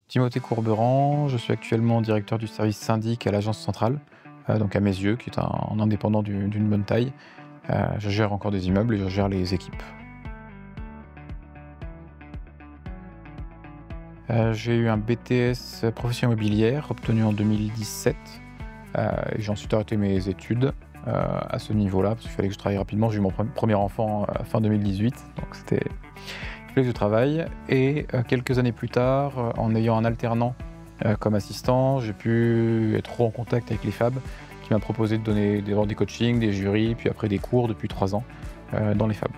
Timothée Courberan, je suis actuellement directeur du service syndic à l'agence centrale, donc à mes yeux, qui est un indépendant d'une bonne taille. Je gère encore des immeubles et je gère les équipes. J'ai eu un BTS profession immobilière obtenu en 2017 et j'ai ensuite arrêté mes études à ce niveau-là parce qu'il fallait que je travaille rapidement. J'ai eu mon premier enfant fin 2018, donc il fallait que je travaille. Et quelques années plus tard, en ayant un alternant comme assistant, j'ai pu être en contact avec les FAB qui m'a proposé de donner d'avoir des coachings, des jurys, puis après des cours depuis 3 ans dans les FAB.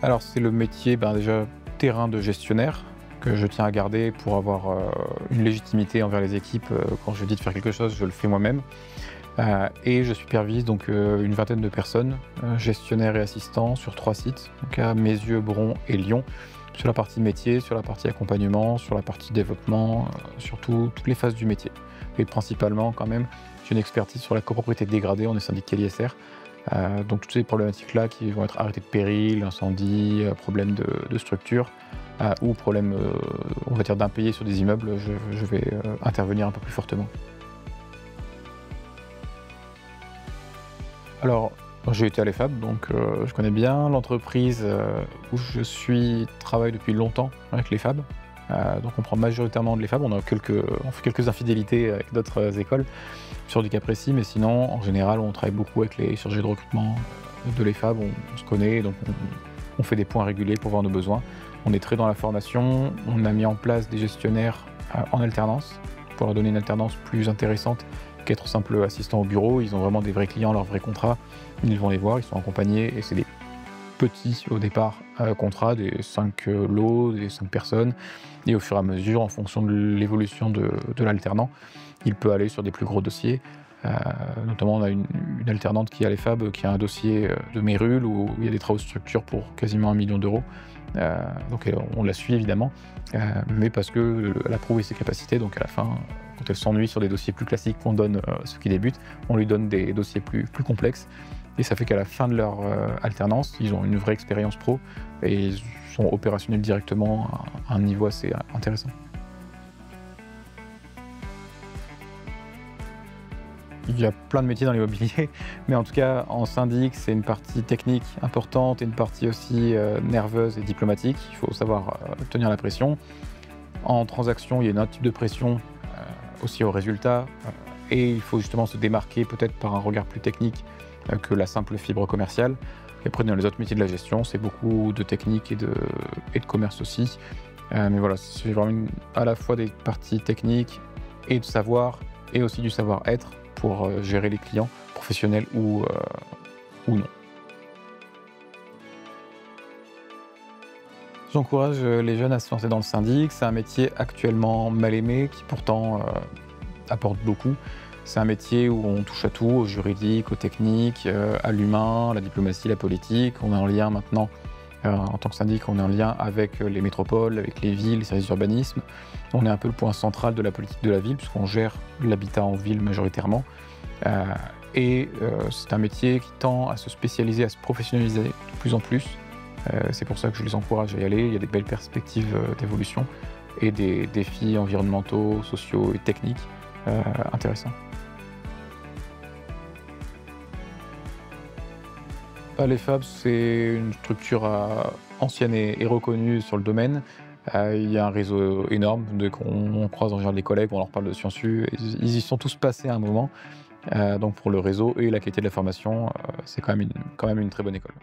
Alors c'est le métier, déjà terrain de gestionnaire que je tiens à garder pour avoir une légitimité envers les équipes. Quand je dis de faire quelque chose, je le fais moi-même. Et je supervise donc une vingtaine de personnes, gestionnaires et assistants sur 3 sites, donc à Meyzieux, Bron et Lyon, sur la partie métier, sur la partie accompagnement, sur la partie développement, sur toutes les phases du métier. Et principalement quand même, j'ai une expertise sur la copropriété dégradée, on est syndicat l'ISR. Donc toutes ces problématiques-là qui vont être arrêtés de péril, incendie, problèmes de structure ou problèmes on va dire d'impayés sur des immeubles, je vais intervenir un peu plus fortement. Alors, j'ai été à l'EFAB, donc je connais bien l'entreprise où je suis travaille depuis longtemps avec l'EFAB. Donc on prend majoritairement de l'EFAB, on fait quelques infidélités avec d'autres écoles sur du cas précis, mais sinon en général on travaille beaucoup avec les chargés de recrutement de l'EFAB, on se connaît, donc on fait des points réguliers pour voir nos besoins. On est très dans la formation, on a mis en place des gestionnaires en alternance pour leur donner une alternance plus intéressante qu'être simple assistant au bureau. Ils ont vraiment des vrais clients, leurs vrais contrats, ils vont les voir, ils sont accompagnés et c'est des petits au départ contrats, des 5 lots, des 5 personnes, et au fur et à mesure, en fonction de l'évolution de l'alternant, il peut aller sur des plus gros dossiers. Notamment, on a une alternante qui est à l'EFAB, qui a un dossier de Mérule où il y a des travaux de structure pour quasiment 1 million d'euros. Donc on la suit évidemment, mais parce qu'elle a prouvé ses capacités, donc à la fin, quand elle s'ennuie sur des dossiers plus classiques qu'on donne ceux qui débutent, on lui donne des dossiers plus complexes. Et ça fait qu'à la fin de leur alternance, ils ont une vraie expérience pro et ils sont opérationnels directement à un niveau assez intéressant. Il y a plein de métiers dans l'immobilier, mais en tout cas, en syndic, c'est une partie technique importante et une partie aussi nerveuse et diplomatique. Il faut savoir tenir la pression. En transaction, il y a un autre type de pression aussi au résultat, et il faut justement se démarquer peut-être par un regard plus technique que la simple fibre commerciale. Et après, dans les autres métiers de la gestion, c'est beaucoup de technique et de commerce aussi. Mais voilà, c'est vraiment à la fois des parties techniques et de savoir, et aussi du savoir-être pour gérer les clients, professionnels ou non. J'encourage les jeunes à se lancer dans le syndic. C'est un métier actuellement mal aimé qui pourtant apporte beaucoup. C'est un métier où on touche à tout, au juridique, au technique, à l'humain, à la diplomatie, la politique. On est en lien maintenant, en tant que syndic, on est en lien avec les métropoles, avec les villes, les services d'urbanisme. On est un peu le point central de la politique de la ville puisqu'on gère l'habitat en ville majoritairement. C'est un métier qui tend à se spécialiser, à se professionnaliser de plus en plus. C'est pour ça que je les encourage à y aller. Il y a des belles perspectives d'évolution et des défis environnementaux, sociaux et techniques intéressants. L'EFAB, c'est une structure ancienne et reconnue sur le domaine. Il y a un réseau énorme, dès qu'on croise en général des collègues, on leur parle de Sciences-U, ils y sont tous passés à un moment. Donc pour le réseau et la qualité de la formation, c'est quand même une très bonne école.